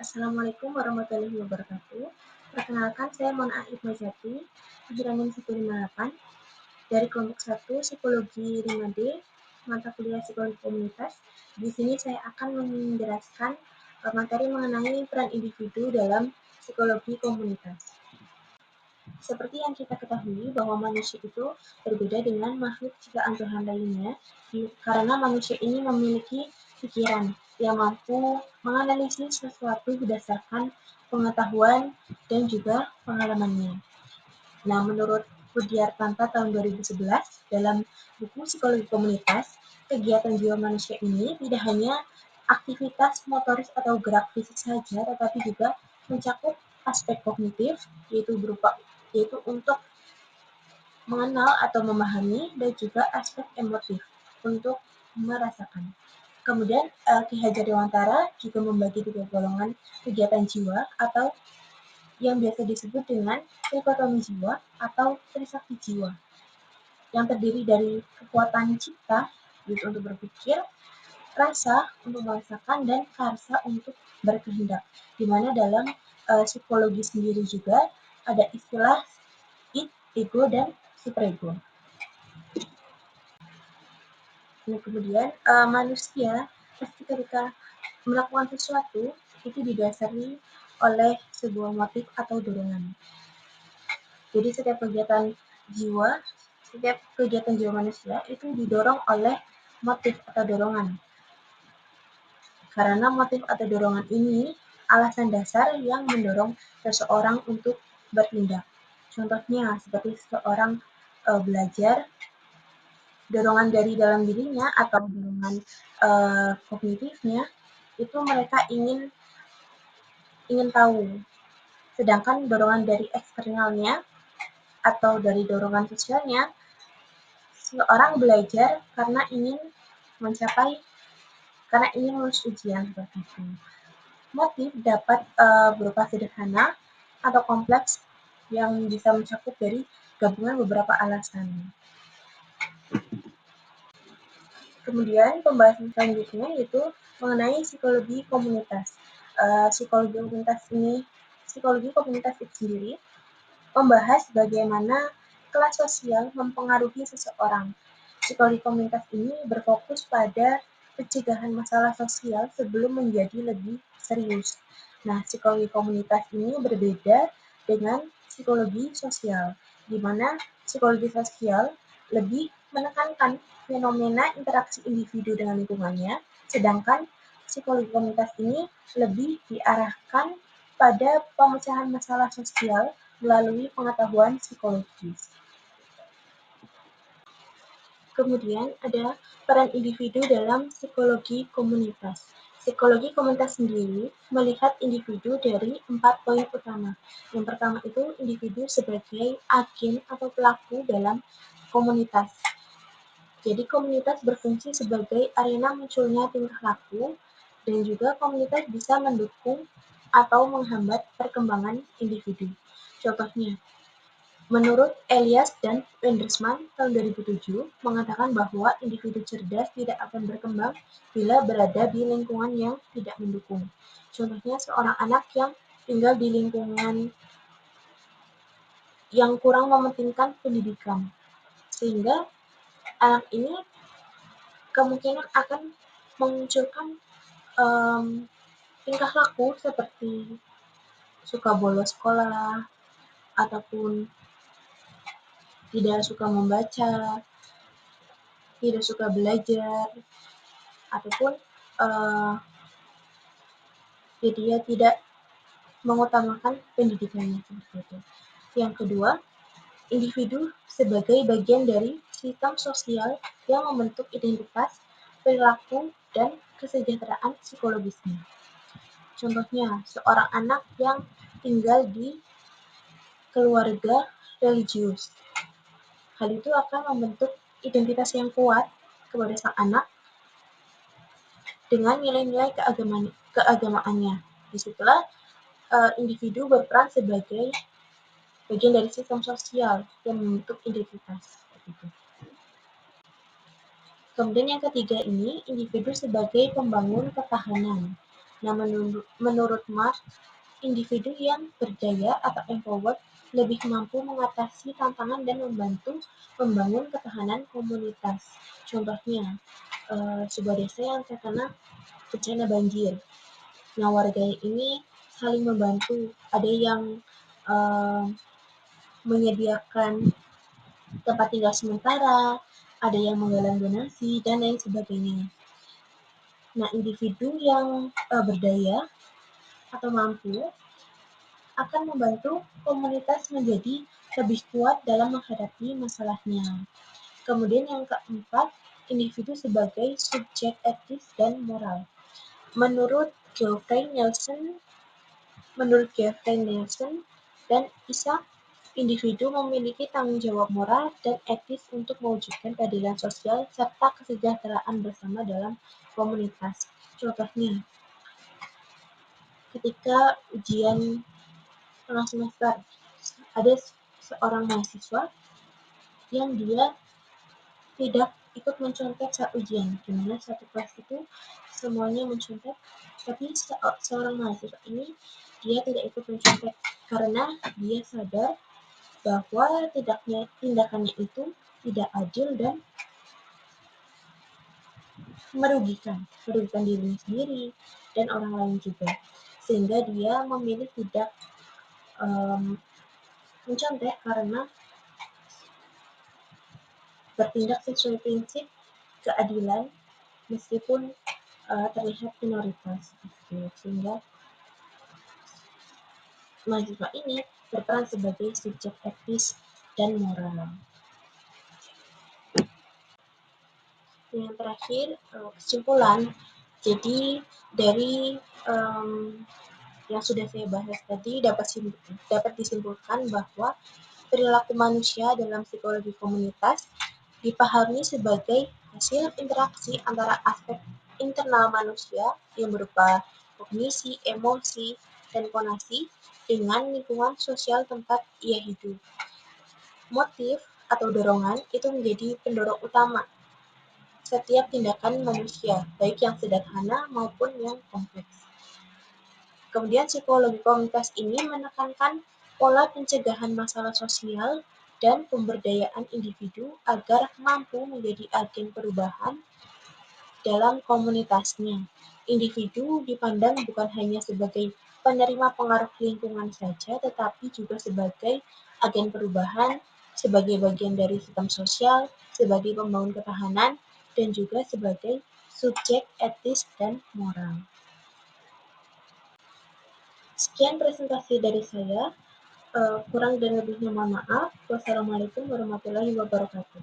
Assalamualaikum warahmatullahi wabarakatuh. Perkenalkan, saya Mona Ibnu Jati, hijranin 158, dari kelompok 1 Psikologi 5D, mata kuliah Psikologi Komunitas. Di sini saya akan menjelaskan materi mengenai peran individu dalam psikologi komunitas. Seperti yang kita ketahui bahwa manusia itu berbeda dengan makhluk ciptaan Tuhan lainnya, karena manusia ini memiliki pikiran yang mampu menganalisis sesuatu berdasarkan pengetahuan dan juga pengalamannya. Nah, menurut Rudyardanta tahun 2011 dalam buku Psikologi Komunitas, kegiatan jiwa manusia ini tidak hanya aktivitas motoris atau gerak fisik saja, tetapi juga mencakup aspek kognitif, yaitu untuk mengenal atau memahami, dan juga aspek emotif untuk merasakan. Kemudian Ki Hajar Dewantara juga membagi 3 golongan kegiatan jiwa atau yang biasa disebut dengan trikotomi jiwa atau trisakti jiwa, yang terdiri dari kekuatan cipta, yaitu untuk berpikir, rasa untuk merasakan, dan karsa untuk berkehendak. Di mana dalam psikologi sendiri juga ada istilah id, ego, dan superego. Nah, kemudian manusia pasti ketika melakukan sesuatu itu didasari oleh sebuah motif atau dorongan. Jadi setiap kegiatan jiwa manusia itu didorong oleh motif atau dorongan. Karena motif atau dorongan ini alasan dasar yang mendorong seseorang untuk bertindak. Contohnya seperti seseorang belajar, dorongan dari dalam dirinya atau dorongan kognitifnya itu mereka ingin tahu. Sedangkan dorongan dari eksternalnya atau dari dorongan sosialnya, seseorang belajar karena ingin lulus ujian seperti itu. Motif dapat berupa sederhana atau kompleks yang bisa mencakup dari gabungan beberapa alasan. Kemudian pembahasan selanjutnya yaitu mengenai psikologi komunitas. Psikologi komunitas itu sendiri membahas bagaimana kelas sosial mempengaruhi seseorang. Psikologi komunitas ini berfokus pada pencegahan masalah sosial sebelum menjadi lebih serius. Nah, psikologi komunitas ini berbeda dengan psikologi sosial, di mana psikologi sosial lebih menekankan fenomena interaksi individu dengan lingkungannya, sedangkan psikologi komunitas ini lebih diarahkan pada pemecahan masalah sosial melalui pengetahuan psikologis. Kemudian ada peran individu dalam psikologi komunitas. Psikologi komunitas sendiri melihat individu dari 4 poin utama. Yang pertama itu individu sebagai agen atau pelaku dalam komunitas. Jadi komunitas berfungsi sebagai arena munculnya tingkah laku, dan juga komunitas bisa mendukung atau menghambat perkembangan individu. Contohnya, menurut Elias dan Wendersman tahun 2007 mengatakan bahwa individu cerdas tidak akan berkembang bila berada di lingkungan yang tidak mendukung. Contohnya seorang anak yang tinggal di lingkungan yang kurang mementingkan pendidikan, sehingga anak ini kemungkinan akan memunculkan tingkah laku seperti suka bolos sekolah, ataupun tidak suka membaca, tidak suka belajar, ataupun dia tidak mengutamakan pendidikannya seperti itu. Yang kedua, individu sebagai bagian dari sistem sosial yang membentuk identitas, perilaku, dan kesejahteraan psikologisnya. Contohnya, seorang anak yang tinggal di keluarga religius. Hal itu akan membentuk identitas yang kuat kepada sang anak dengan nilai-nilai keagamaannya. Disitulah individu berperan sebagai bagian dari sistem sosial yang membentuk identitas. Kemudian yang ketiga ini, individu sebagai pembangun ketahanan. Nah, menurut Marx, individu yang berdaya atau empowered lebih mampu mengatasi tantangan dan membantu membangun ketahanan komunitas. Contohnya, sebuah desa yang terkena bencana banjir. Nah, warga ini saling membantu. Ada yang menyediakan tempat tinggal sementara, ada yang menggalang donasi, dan lain sebagainya. Nah, individu yang berdaya atau mampu akan membantu komunitas menjadi lebih kuat dalam menghadapi masalahnya. Kemudian yang keempat, individu sebagai subjek etis dan moral. Menurut Geoffrey Nelson dan Isaac, individu memiliki tanggung jawab moral dan etis untuk mewujudkan keadilan sosial serta kesejahteraan bersama dalam komunitas. Contohnya, ketika ujian tengah semester, ada seorang mahasiswa yang dia tidak ikut mencontek saat ujian, di mana satu kelas itu semuanya mencontek, tapi seorang mahasiswa ini dia tidak ikut mencontek karena dia sadar bahwa tindakannya itu tidak adil dan merugikan dirinya sendiri dan orang lain juga, sehingga dia memilih tidak mencontek karena bertindak sesuai prinsip keadilan meskipun terlihat minoritas gitu. Sehingga mahasiswa ini berperan sebagai subjek etis dan moral. Yang terakhir, kesimpulan. Jadi dari yang sudah saya bahas tadi dapat disimpulkan bahwa perilaku manusia dalam psikologi komunitas dipahami sebagai hasil interaksi antara aspek internal manusia yang berupa kognisi, emosi, dan konasi dengan lingkungan sosial tempat ia hidup. Motif atau dorongan itu menjadi pendorong utama setiap tindakan manusia, baik yang sederhana maupun yang kompleks. Kemudian psikologi komunitas ini menekankan pola pencegahan masalah sosial dan pemberdayaan individu agar mampu menjadi agen perubahan dalam komunitasnya. Individu dipandang bukan hanya sebagai penerima pengaruh lingkungan saja, tetapi juga sebagai agen perubahan, sebagai bagian dari sistem sosial, sebagai pembangun ketahanan, dan juga sebagai subjek etis dan moral. Sekian presentasi dari saya. Kurang dan lebihnya mohon maaf. Wassalamualaikum warahmatullahi wabarakatuh.